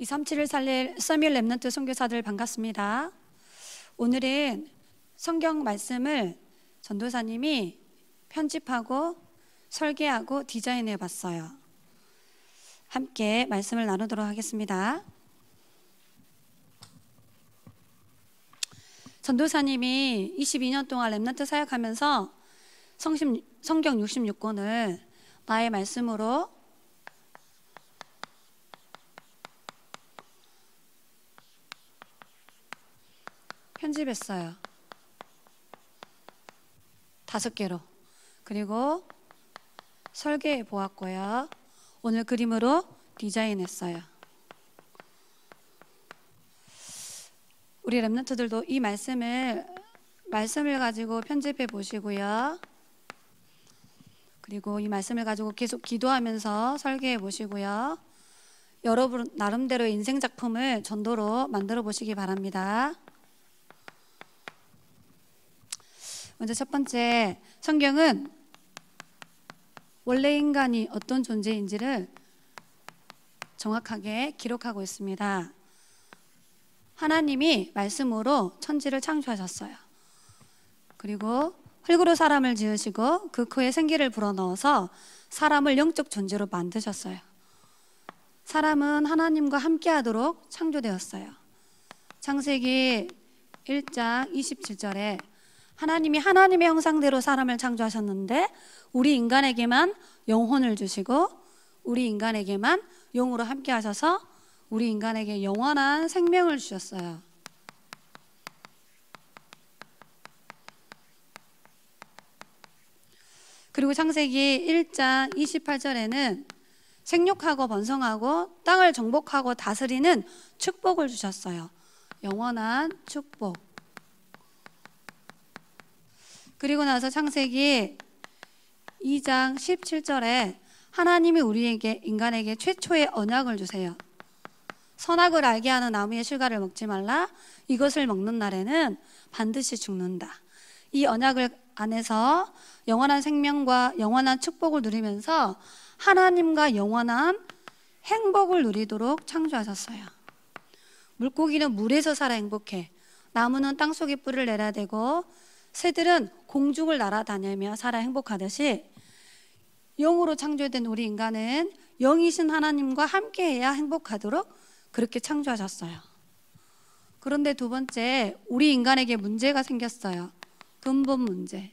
237을 살릴 써밀 렘넌트 선교사들 반갑습니다. 오늘은 성경 말씀을 전도사님이 편집하고 설계하고 디자인해 봤어요. 함께 말씀을 나누도록 하겠습니다. 전도사님이 22년 동안 렘넌트 사역하면서 성경 66권을 나의 말씀으로 편집했어요. 5개로. 그리고 설계해 보았고요. 오늘 그림으로 디자인했어요. 우리 렘넌트들도 이 말씀을 가지고 편집해 보시고요. 그리고 이 말씀을 가지고 계속 기도하면서 설계해 보시고요. 여러분 나름대로 인생 작품을 전도로 만들어 보시기 바랍니다. 먼저 첫 번째, 성경은 원래 인간이 어떤 존재인지를 정확하게 기록하고 있습니다. 하나님이 말씀으로 천지를 창조하셨어요. 그리고 흙으로 사람을 지으시고 그 코에 생기를 불어넣어서 사람을 영적 존재로 만드셨어요. 사람은 하나님과 함께하도록 창조되었어요. 창세기 1장 27절에 하나님이 하나님의 형상대로 사람을 창조하셨는데 우리 인간에게만 영혼을 주시고 우리 인간에게만 영으로 함께 하셔서 우리 인간에게 영원한 생명을 주셨어요. 그리고 창세기 1장 28절에는 생육하고 번성하고 땅을 정복하고 다스리는 축복을 주셨어요. 영원한 축복. 그리고 나서 창세기 2장 17절에 하나님이 인간에게 최초의 언약을 주세요. 선악을 알게 하는 나무의 실과를 먹지 말라. 이것을 먹는 날에는 반드시 죽는다. 이 언약을 안에서 영원한 생명과 영원한 축복을 누리면서 하나님과 영원한 행복을 누리도록 창조하셨어요. 물고기는 물에서 살아 행복해. 나무는 땅속에 뿌리를 내려야 되고 새들은 공중을 날아다니며 살아 행복하듯이 영으로 창조된 우리 인간은 영이신 하나님과 함께해야 행복하도록 그렇게 창조하셨어요. 그런데 두 번째, 우리 인간에게 문제가 생겼어요. 근본 문제.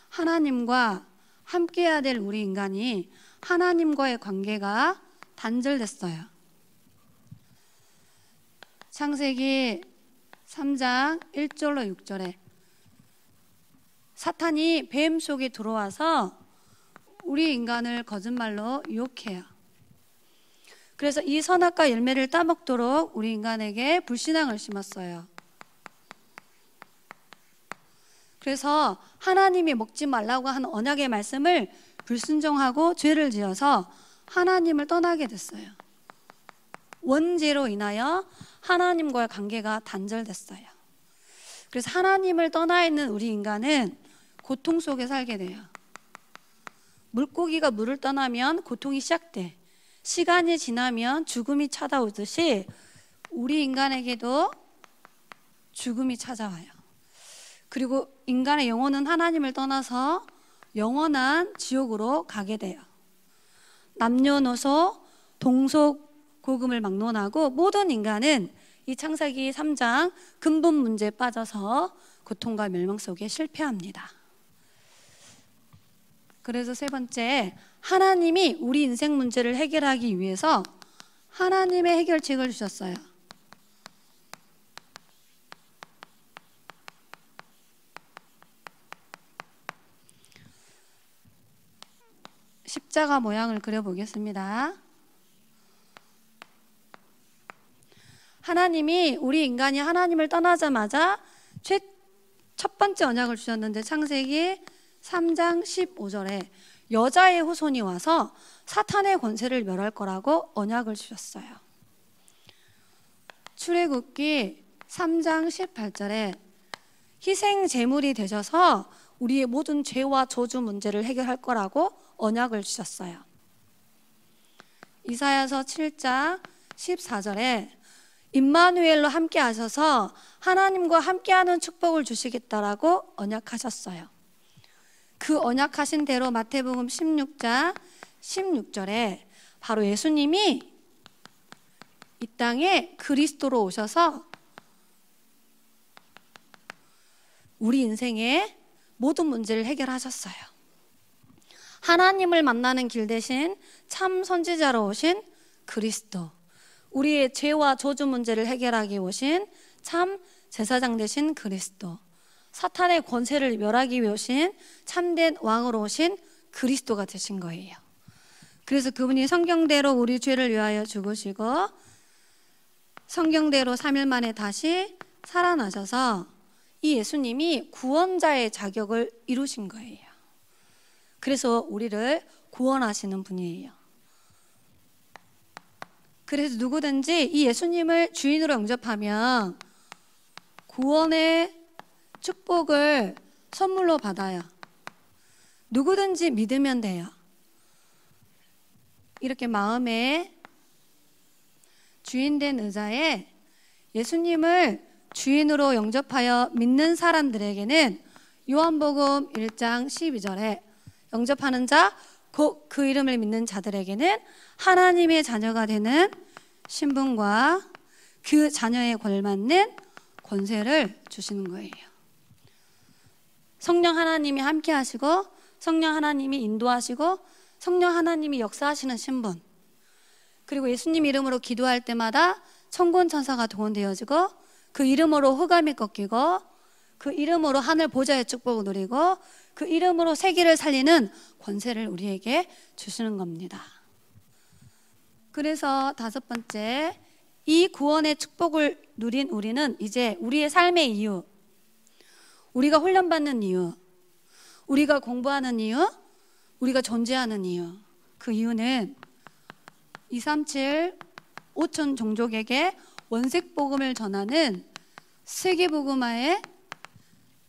하나님과 함께해야 될 우리 인간이 하나님과의 관계가 단절됐어요. 창세기 3장 1절로 6절에 사탄이 뱀 속에 들어와서 우리 인간을 거짓말로 유혹해요. 그래서 이 선악과 열매를 따먹도록 우리 인간에게 불신앙을 심었어요. 그래서 하나님이 먹지 말라고 한 언약의 말씀을 불순종하고 죄를 지어서 하나님을 떠나게 됐어요. 원죄로 인하여 하나님과의 관계가 단절됐어요. 그래서 하나님을 떠나 있는 우리 인간은 고통 속에 살게 돼요. 물고기가 물을 떠나면 고통이 시작돼. 시간이 지나면 죽음이 찾아오듯이 우리 인간에게도 죽음이 찾아와요. 그리고 인간의 영혼은 하나님을 떠나서 영원한 지옥으로 가게 돼요. 남녀노소 동속고금을 막론하고 모든 인간은 이 창세기 3장 근본 문제에 빠져서 고통과 멸망 속에 실패합니다. 그래서 세 번째, 하나님이 우리 인생 문제를 해결하기 위해서 하나님의 해결책을 주셨어요. 십자가 모양을 그려보겠습니다. 하나님이 우리 인간이 하나님을 떠나자마자 첫 번째 언약을 주셨는데 창세기 3장 15절에 여자의 후손이 와서 사탄의 권세를 멸할 거라고 언약을 주셨어요. 출애굽기 3장 18절에 희생 제물이 되셔서 우리의 모든 죄와 저주 문제를 해결할 거라고 언약을 주셨어요. 이사야서 7장 14절에 임마누엘로 함께 하셔서 하나님과 함께하는 축복을 주시겠다라고 언약하셨어요. 그 언약하신 대로 마태복음 16장 16절에 바로 예수님이 이 땅에 그리스도로 오셔서 우리 인생의 모든 문제를 해결하셨어요. 하나님을 만나는 길 대신 참 선지자로 오신 그리스도, 우리의 죄와 저주 문제를 해결하기 오신 참 제사장 되신 그리스도, 사탄의 권세를 멸하기 위해 오신 참된 왕으로 오신 그리스도가 되신 거예요. 그래서 그분이 성경대로 우리 죄를 위하여 죽으시고 성경대로 3일 만에 다시 살아나셔서 이 예수님이 구원자의 자격을 이루신 거예요. 그래서 우리를 구원하시는 분이에요. 그래서 누구든지 이 예수님을 주인으로 영접하면 구원의 축복을 선물로 받아요. 누구든지 믿으면 돼요. 이렇게 마음에 주인된 의자에 예수님을 주인으로 영접하여 믿는 사람들에게는 요한복음 1장 12절에 영접하는 자, 곧 그 이름을 믿는 자들에게는 하나님의 자녀가 되는 신분과 그 자녀에 걸맞는 권세를 주시는 거예요. 성령 하나님이 함께 하시고 성령 하나님이 인도하시고 성령 하나님이 역사하시는 신분, 그리고 예수님 이름으로 기도할 때마다 천군 천사가 동원되어지고 그 이름으로 흑암이 꺾이고 그 이름으로 하늘 보좌의 축복을 누리고 그 이름으로 세계를 살리는 권세를 우리에게 주시는 겁니다. 그래서 다섯 번째, 이 구원의 축복을 누린 우리는 이제 우리의 삶의 이유, 우리가 훈련받는 이유, 우리가 공부하는 이유, 우리가 존재하는 이유, 그 이유는 237 5천 종족에게 원색복음을 전하는 세계복음화의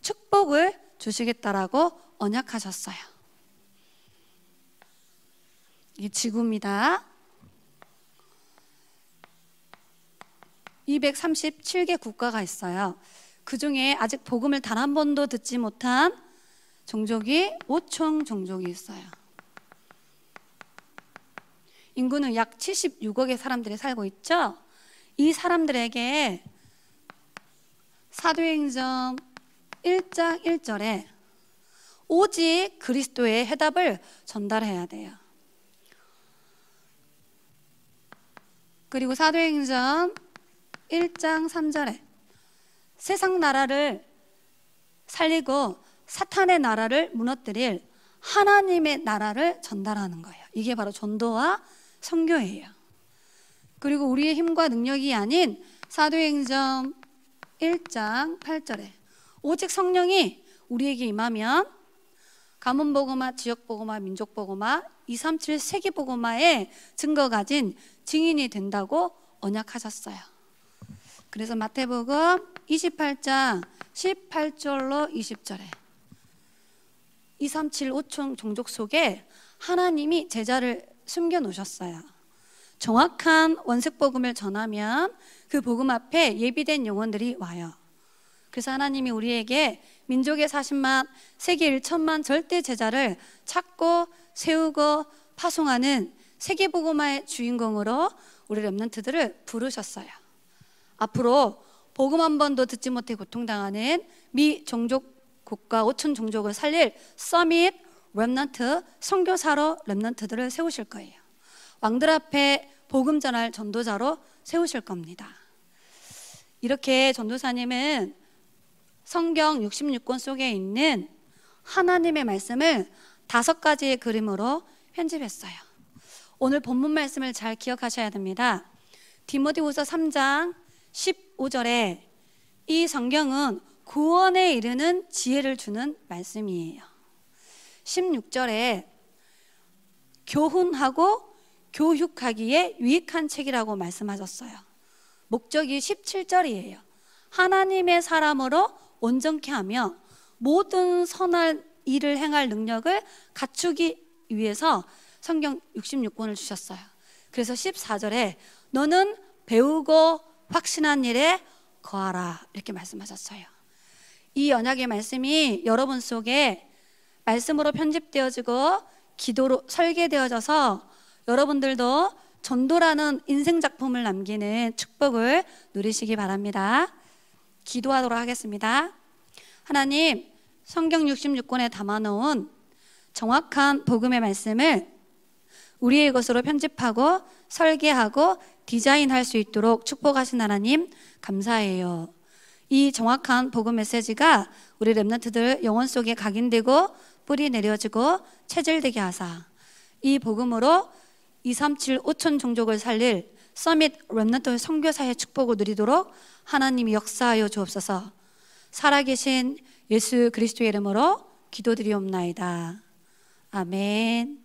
축복을 주시겠다라고 언약하셨어요. 이게 지구입니다. 237개 국가가 있어요. 그 중에 아직 복음을 단 한 번도 듣지 못한 종족이 5천 종족이 있어요. 인구는 약 76억의 사람들이 살고 있죠. 이 사람들에게 사도행전 1장 1절에 오직 그리스도의 해답을 전달해야 돼요. 그리고 사도행전 1장 3절에 세상 나라를 살리고 사탄의 나라를 무너뜨릴 하나님의 나라를 전달하는 거예요. 이게 바로 전도와 선교예요. 그리고 우리의 힘과 능력이 아닌 사도행전 1장 8절에 오직 성령이 우리에게 임하면 가문복음화, 지역복음화, 민족복음화, 237 세계복음화의 증거 가진 증인이 된다고 언약하셨어요. 그래서 마태복음 28장 18절로 20절에 237 5천 종족 속에 하나님이 제자를 숨겨놓으셨어요. 정확한 원색복음을 전하면 그 복음 앞에 예비된 영혼들이 와요. 그래서 하나님이 우리에게 민족의 40만, 세계 1천만 절대 제자를 찾고 세우고 파송하는 세계복음화의 주인공으로 우리 렘넌트들을 부르셨어요. 앞으로 복음 한 번도 듣지 못해 고통당하는 미 종족 국가 5천 종족을 살릴 서밋 렘넌트 선교사로 렘넌트들을 세우실 거예요. 왕들 앞에 복음 전할 전도자로 세우실 겁니다. 이렇게 전도사님은 성경 66권 속에 있는 하나님의 말씀을 5가지의 그림으로 편집했어요. 오늘 본문 말씀을 잘 기억하셔야 됩니다. 디모데후서 3장 15절에 이 성경은 구원에 이르는 지혜를 주는 말씀이에요. 16절에 교훈하고 교육하기에 유익한 책이라고 말씀하셨어요. 목적이 17절이에요. 하나님의 사람으로 온전케 하며 모든 선한 일을 행할 능력을 갖추기 위해서 성경 66권을 주셨어요. 그래서 14절에 너는 배우고 확신한 일에 거하라 이렇게 말씀하셨어요. 이 언약의 말씀이 여러분 속에 말씀으로 편집되어지고 기도로 설계되어져서 여러분들도 전도라는 인생 작품을 남기는 축복을 누리시기 바랍니다. 기도하도록 하겠습니다. 하나님, 성경 66권에 담아놓은 정확한 복음의 말씀을 우리의 것으로 편집하고 설계하고 디자인할 수 있도록 축복하신 하나님 감사해요. 이 정확한 복음 메시지가 우리 렘넌트들 영혼 속에 각인되고 뿌리 내려지고 체질되게 하사 이 복음으로 237 5천 종족을 살릴 서밋 렘넌트 선교사의 축복을 누리도록 하나님이 역사하여 주옵소서. 살아계신 예수 그리스도의 이름으로 기도드리옵나이다. 아멘.